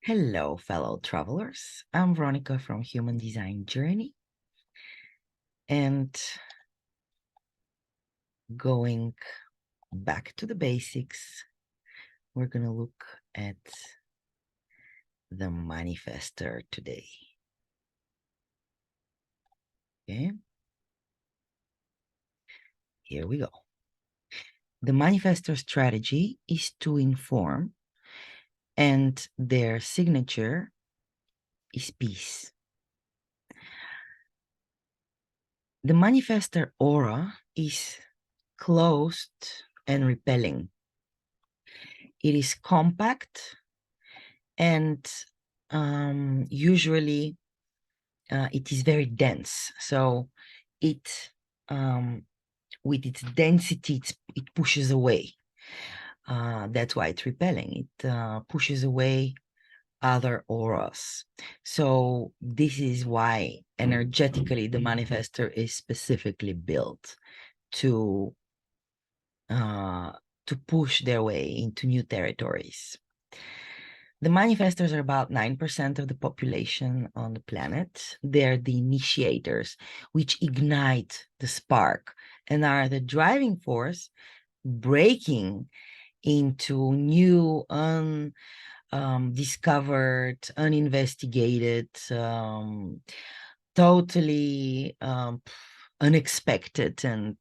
Hello, fellow travelers. I'm Veronica from Human Design Journey, and going back to the basics, we're going to look at the manifestor today. Okay, here we go. The manifestor strategy is to inform, and their signature is peace. The manifestor aura is closed and repelling. It is compact and usually it is very dense. So it, with its density, it pushes away. That's why it's repelling. It pushes away other auras. So this is why energetically the manifestor is specifically built to push their way into new territories. The manifestors are about 9% of the population on the planet. They're the initiators, which ignite the spark and are the driving force breaking into new, undiscovered, uninvestigated, totally unexpected and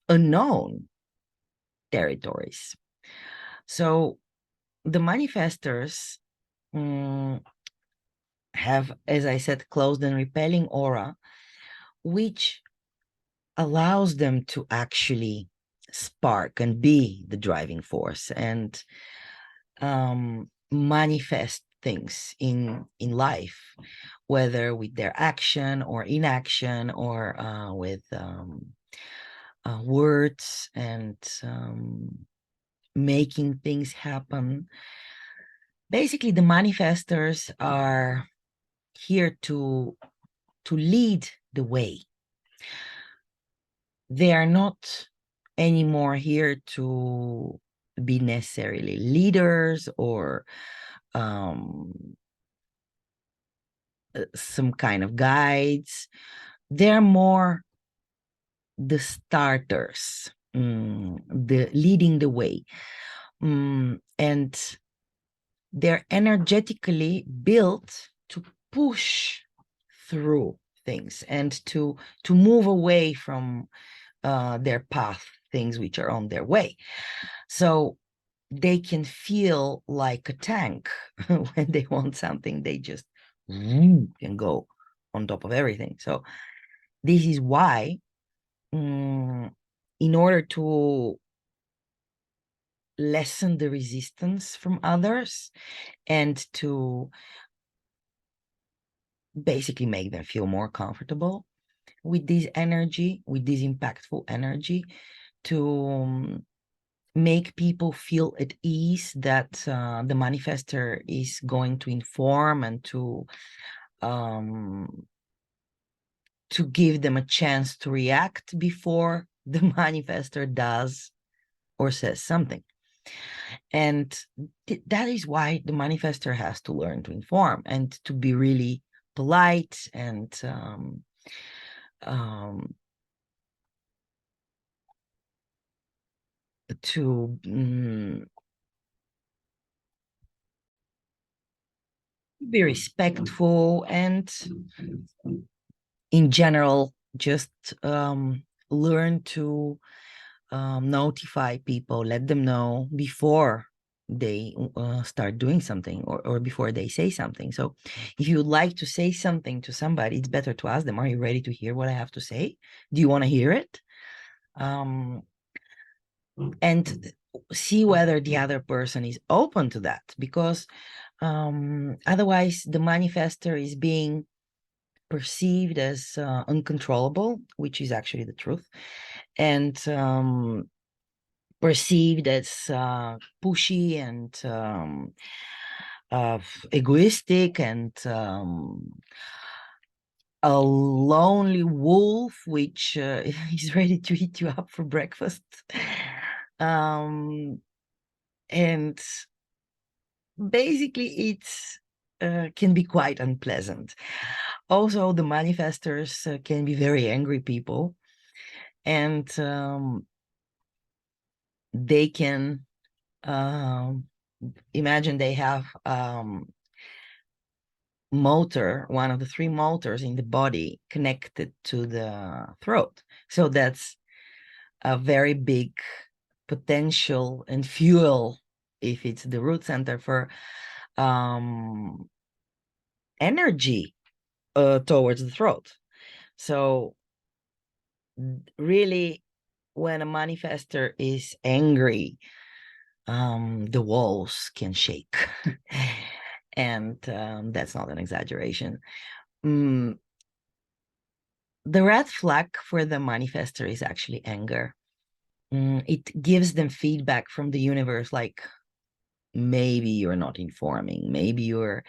unknown territories. So the manifestors have, as I said, closed and repelling aura, which allows them to actually spark and be the driving force and manifest things in life, whether with their action or inaction or with words and making things happen. Basically, the manifestors are here to lead the way. They are not anymore here to be necessarily leaders or some kind of guides. They're more the starters, the leading the way, and they're energetically built to push through things and to move away from their path, things which are on their way. So they can feel like a tank. When they want something, they just can go on top of everything. So this is why, in order to lessen the resistance from others and to basically make them feel more comfortable with this energy, with this impactful energy, to make people feel at ease that the manifestor is going to inform and to give them a chance to react before the manifestor does or says something. And that is why the manifestor has to learn to inform and to be really polite and to be respectful and in general just learn to notify people, let them know before they start doing something or before they say something. So if you would like to say something to somebody, it's better to ask them, are you ready to hear what I have to say? Do you want to hear it? And see whether the other person is open to that, because otherwise the manifestor is being perceived as uncontrollable, which is actually the truth, and perceived as pushy and egoistic and a lonely wolf which is ready to eat you up for breakfast. And basically it's can be quite unpleasant. Also, the manifestors can be very angry people, and they can imagine they have motor, one of the three motors in the body connected to the throat. So that's a very big potential and fuel, if it's the root center, for energy towards the throat. So really, when a manifester is angry, the walls can shake. And that's not an exaggeration. The red flag for the manifester is actually anger. It gives them feedback from the universe, like maybe you're not informing, maybe you're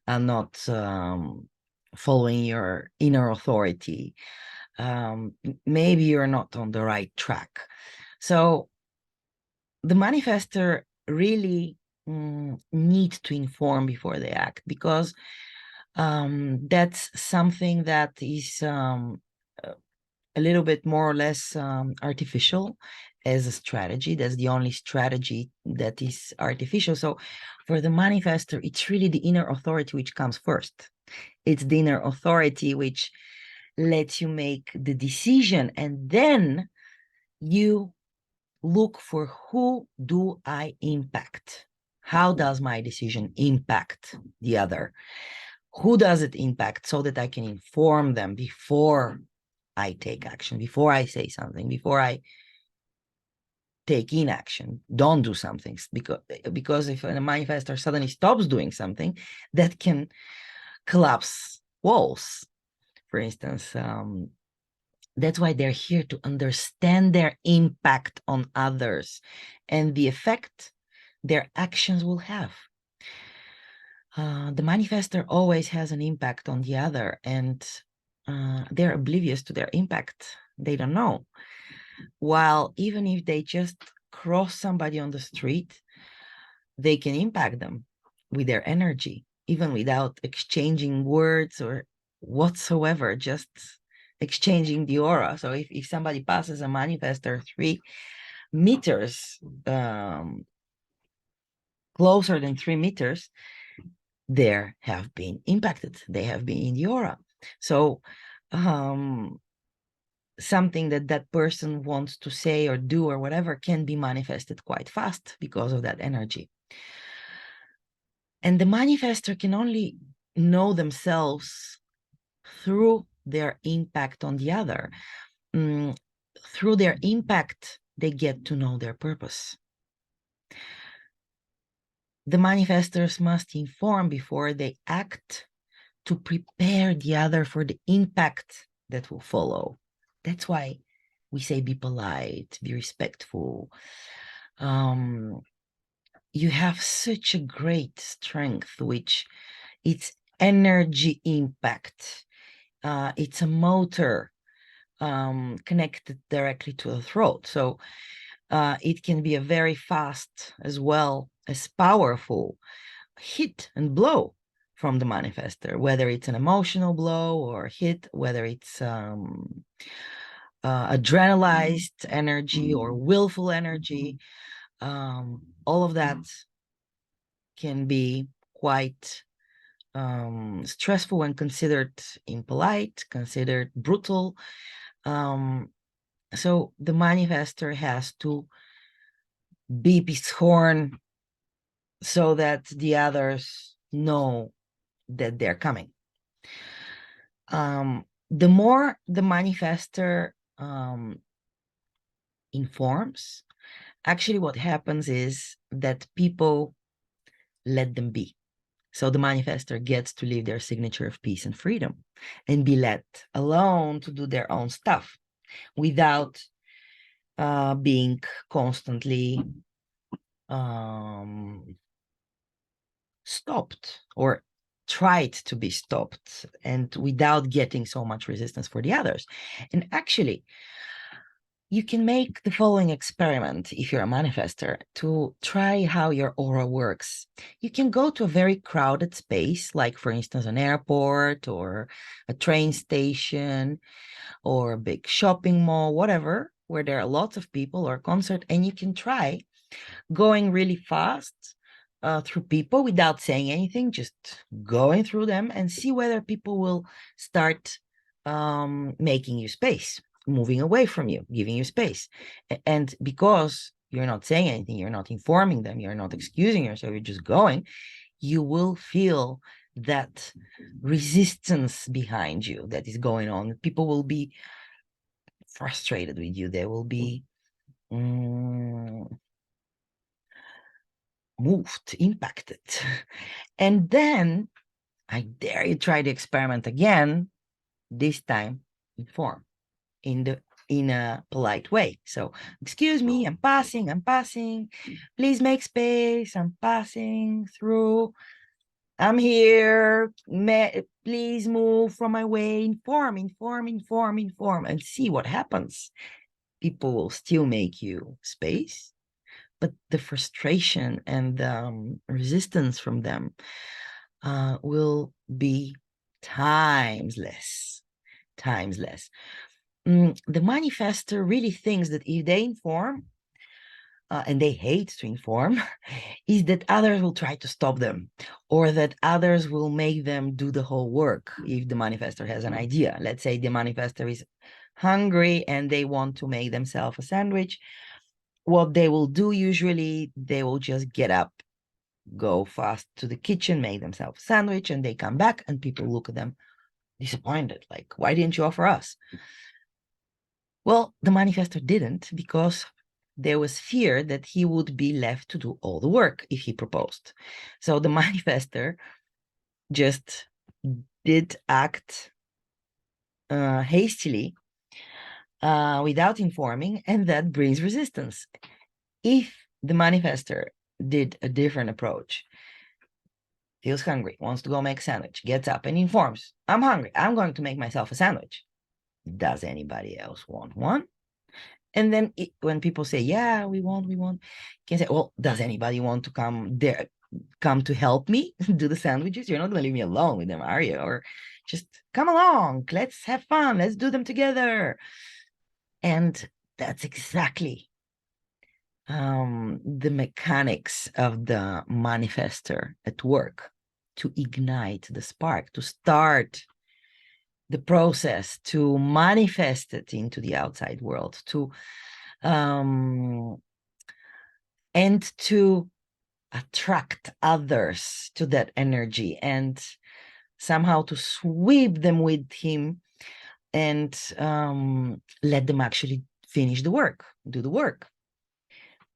not following your inner authority, maybe you're not on the right track. So the manifester really needs to inform before they act, because that's something that is a little bit more or less artificial as a strategy. That's the only strategy that is artificial. So for the manifester, it's really the inner authority which comes first. It's the inner authority which lets you make the decision, and then you look for, who do I impact? How does my decision impact the other? Who does it impact, so that I can inform them before I take action, before I say something, before I take inaction, don't do something. Because if a manifestor suddenly stops doing something, that can collapse walls, for instance. That's why they're here, to understand their impact on others and the effect their actions will have. The manifestor always has an impact on the other, and they're oblivious to their impact. They don't know. While even if they just cross somebody on the street, they can impact them with their energy, even without exchanging words or whatsoever, just exchanging the aura. So if somebody passes a manifestor 3 meters, closer than 3 meters, they have been impacted. They have been in the aura. So something that person wants to say or do or whatever can be manifested quite fast because of that energy. And the manifestor can only know themselves through their impact on the other. Through their impact, they get to know their purpose. The manifestors must inform before they act, to prepare the other for the impact that will follow. That's why we say be polite, be respectful. You have such a great strength, which it's energy impact. It's a motor connected directly to the throat. So it can be a very fast as well as powerful hit and blow from the manifester, whether it's an emotional blow or hit, whether it's adrenalized energy or willful energy. All of that can be quite stressful when considered impolite, considered brutal. So the manifester has to beep his horn so that the others know that they're coming. The more the manifester informs, actually what happens is that people let them be. So the manifester gets to leave their signature of peace and freedom and be let alone to do their own stuff without being constantly stopped or tried to be stopped, and without getting so much resistance for the others. And actually, You can make the following experiment if you're a manifester to try how your aura works. You can go to a very crowded space, like for instance, an airport or a train station or a big shopping mall, whatever, where there are lots of people or a concert, and you can try going really fast through people without saying anything, just going through them and see whether people will start making you space, moving away from you, giving you space. And because you're not saying anything, you're not informing them, you're not excusing yourself, you're just going, you will feel that resistance behind you that is going on. People will be frustrated with you. They will be moved, impacted. And then I dare you try the experiment again, this time inform in a polite way. So, excuse me, I'm passing. Please make space. I'm passing through. I'm here. Please move from my way. Inform, and see what happens. People will still make you space, but the frustration and the resistance from them will be times less. The manifester really thinks that if they inform, and they hate to inform, is that others will try to stop them, or that others will make them do the whole work. If the manifester has an idea, let's say the manifester is hungry and they want to make themselves a sandwich, what they will do usually, they will just get up, go fast to the kitchen, make themselves a sandwich, and they come back and people look at them disappointed, like, why didn't you offer us? Well, the manifestor didn't, because there was fear that he would be left to do all the work if he proposed. So the manifestor just did act hastily without informing, and that brings resistance. If the manifestor did a different approach, feels hungry, wants to go make a sandwich, gets up and informs, I'm hungry, I'm going to make myself a sandwich. Does anybody else want one? And then when people say, yeah, we want, can say, well, does anybody want to come to help me do the sandwiches? You're not going to leave me alone with them, are you? Or just come along, let's have fun, let's do them together. And that's exactly the mechanics of the manifestor at work, to ignite the spark, to start the process, to manifest it into the outside world, and to attract others to that energy, and somehow to sweep them with him, and let them actually finish the work, do the work.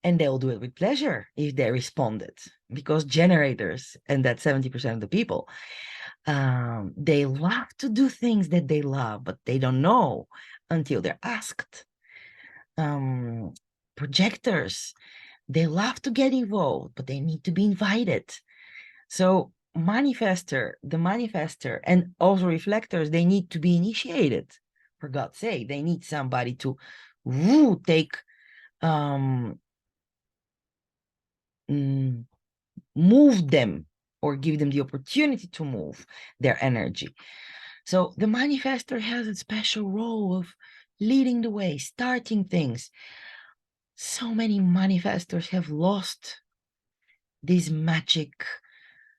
And they'll do it with pleasure if they responded, because generators, and that's 70% of the people, they love to do things that they love, but they don't know until they're asked. Projectors, they love to get involved, but they need to be invited. So the manifester, and also reflectors, they need to be initiated. For God's sake, they need somebody to take move them, or give them the opportunity to move their energy. So the manifestor has a special role of leading the way, starting things. So many manifestors have lost this magic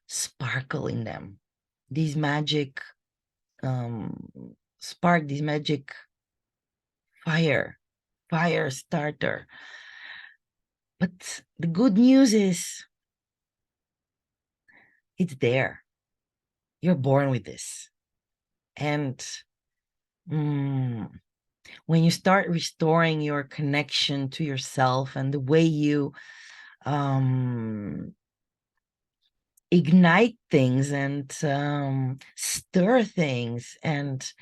sparkle in them, this magic spark, this magic fire starter. But the good news is, it's there. You're born with this. And when you start restoring your connection to yourself and the way you ignite things and stir things and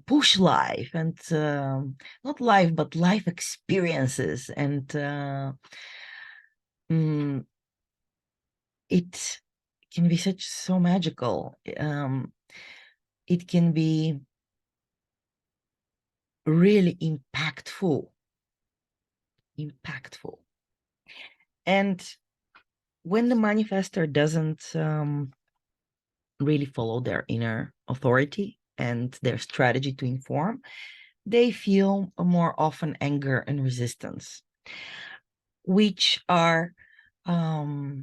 push life, and not life, but life experiences, and it can be so magical. It can be really impactful. And when the manifestor doesn't really follow their inner authority and their strategy to inform, they feel more often anger and resistance, which are the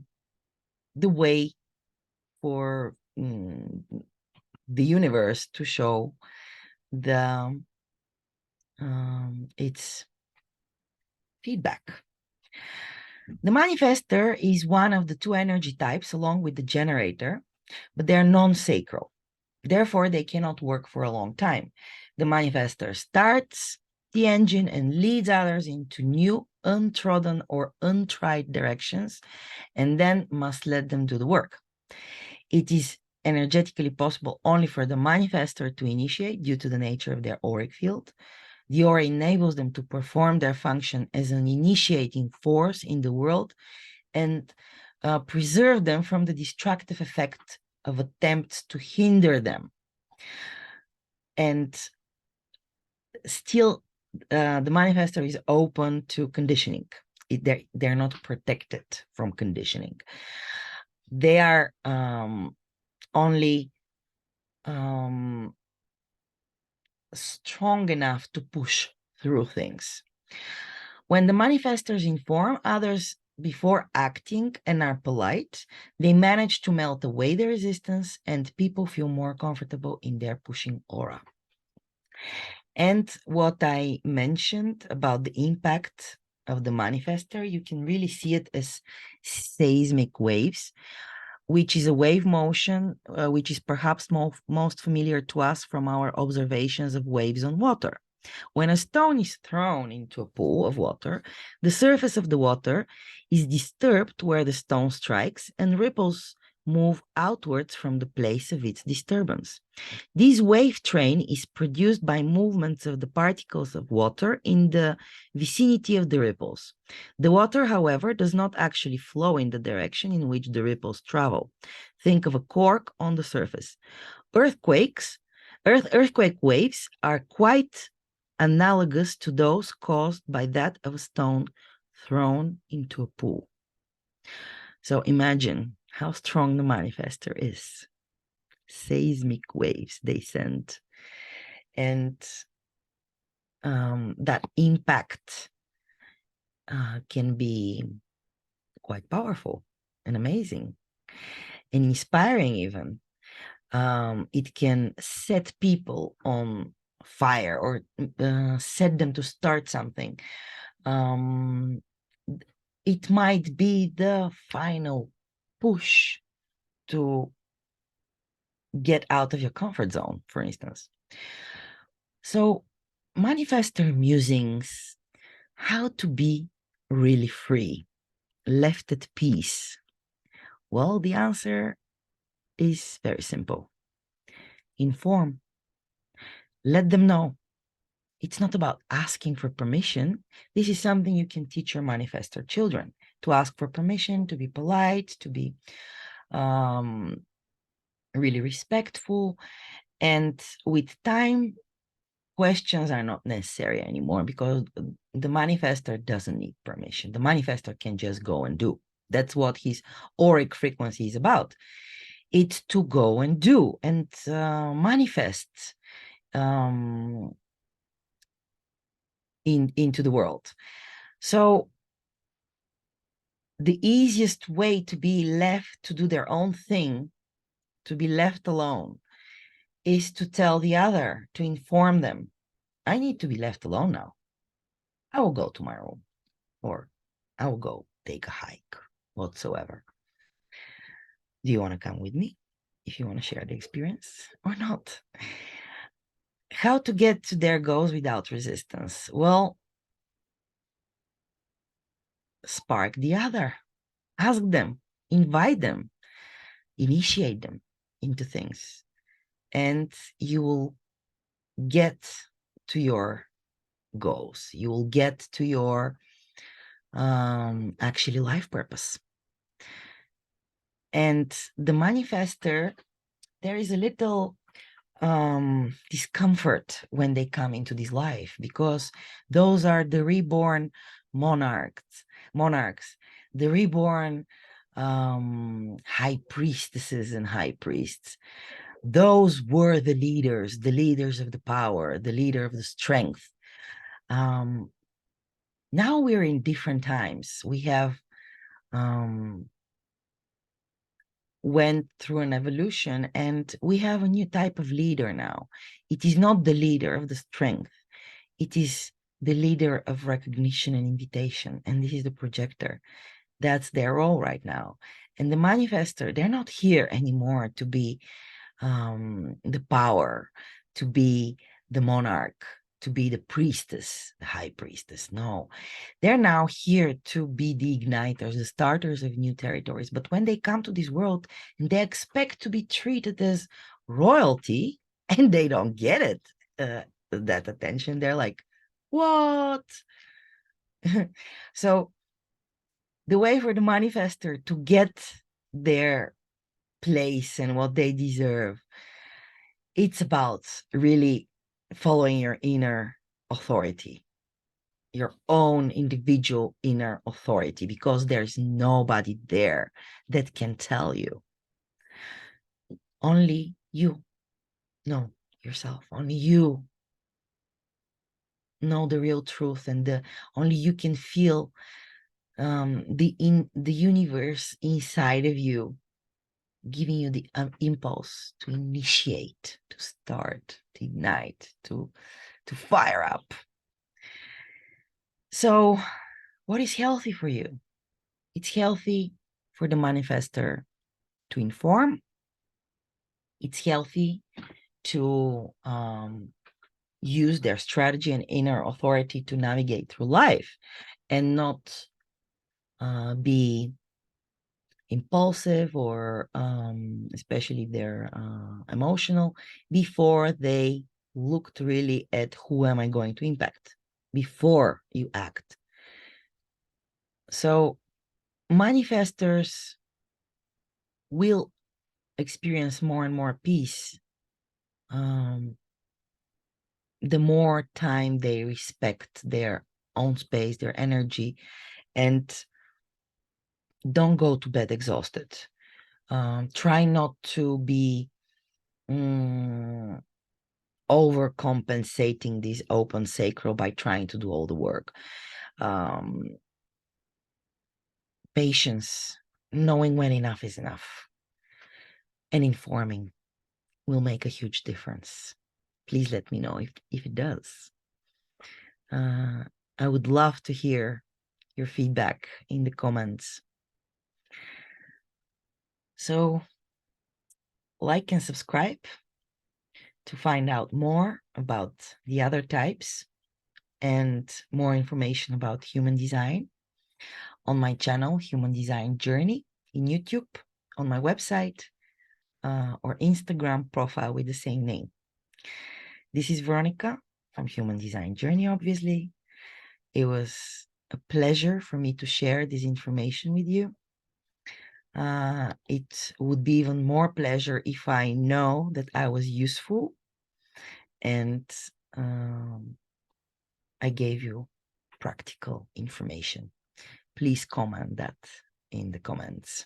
way for the universe to show its feedback. The manifestor is one of the two energy types along with the generator, but they're non-sacral. Therefore, they cannot work for a long time. The manifestor starts the engine and leads others into new, untrodden or untried directions, and then must let them do the work. It is energetically possible only for the manifestor to initiate due to the nature of their auric field. The aura enables them to perform their function as an initiating force in the world and preserve them from the destructive effect of attempts to hinder them. And still, the manifestor is open to conditioning. They're not protected from conditioning. They are only strong enough to push through things. When the manifestors inform others before acting and are polite, they manage to melt away the resistance and people feel more comfortable in their pushing aura. And what I mentioned about the impact of the manifestor, you can really see it as seismic waves, which is a wave motion, which is perhaps most familiar to us from our observations of waves on water. When a stone is thrown into a pool of water, the surface of the water is disturbed where the stone strikes, and ripples move outwards from the place of its disturbance. This wave train is produced by movements of the particles of water in the vicinity of the ripples. The water, however, does not actually flow in the direction in which the ripples travel. Think of a cork on the surface. Earthquake waves are quite analogous to those caused by that of a stone thrown into a pool. So imagine how strong the manifestor is. Seismic waves they send. And that impact can be quite powerful and amazing and inspiring even. It can set people on fire or set them to start something. It might be the final push to get out of your comfort zone, for instance. So, manifestor musings, how to be really free, left at peace. Well, the answer is very simple. Inform. Let them know. It's not about asking for permission. This is something you can teach your manifestor children, to ask for permission, to be polite, to be really respectful. And with time, questions are not necessary anymore because the manifestor doesn't need permission. The manifestor can just go and do. That's what his auric frequency is about. It's to go and do and manifest into the world. So the easiest way to be left to do their own thing, to be left alone, is to tell the other, to inform them, I need to be left alone now. I will go to my room, or I will go take a hike, whatsoever. Do you want to come with me? If you want to share the experience or not? How to get to their goals without resistance? Well, spark the other. Ask them, invite them, initiate them into things, and you will get to your goals. You will get to your actually life purpose. And the manifestor, there is a little discomfort when they come into this life, because those are the reborn monarchs, the reborn high priestesses and high priests. Those were the leaders of the power, the leader of the strength. Now we're in different times. We have went through an evolution, and we have a new type of leader now. It is not the leader of the strength. It is the leader of recognition and invitation. And this is the projector. That's their role right now. And the manifestor, they're not here anymore to be the power, to be the monarch, to be the priestess, the high priestess. No, they're now here to be the igniters, the starters of new territories. But when they come to this world and they expect to be treated as royalty, and they don't get it, that attention, they're like, what? So the way for the manifestor to get their place and what they deserve, it's about really following your inner authority, your own individual inner authority, because there's nobody there that can tell you. Only you know yourself. Only you know the real truth, and only you can feel the universe inside of you giving you the impulse to initiate, to start, to ignite, to fire up. So what is healthy for you? It's healthy for the manifestor to inform. It's healthy to use their strategy and inner authority to navigate through life, and not be impulsive, or especially if they're emotional, before they looked really at who am I going to impact before you act. So manifestors will experience more and more peace the more time they respect their own space, their energy, and don't go to bed exhausted. Try not to be overcompensating this open sacral by trying to do all the work. Patience, knowing when enough is enough, and informing will make a huge difference. Please let me know if it does. I would love to hear your feedback in the comments. So like and subscribe to find out more about the other types and more information about human design on my channel, Human Design Journey, in YouTube, on my website, or Instagram profile with the same name. This is Veronica from Human Design Journey, obviously. It was a pleasure for me to share this information with you. It would be even more pleasure if I know that I was useful and I gave you practical information. Please comment that in the comments.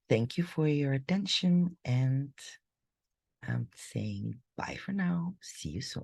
Thank you for your attention, and I'm saying bye for now. See you soon.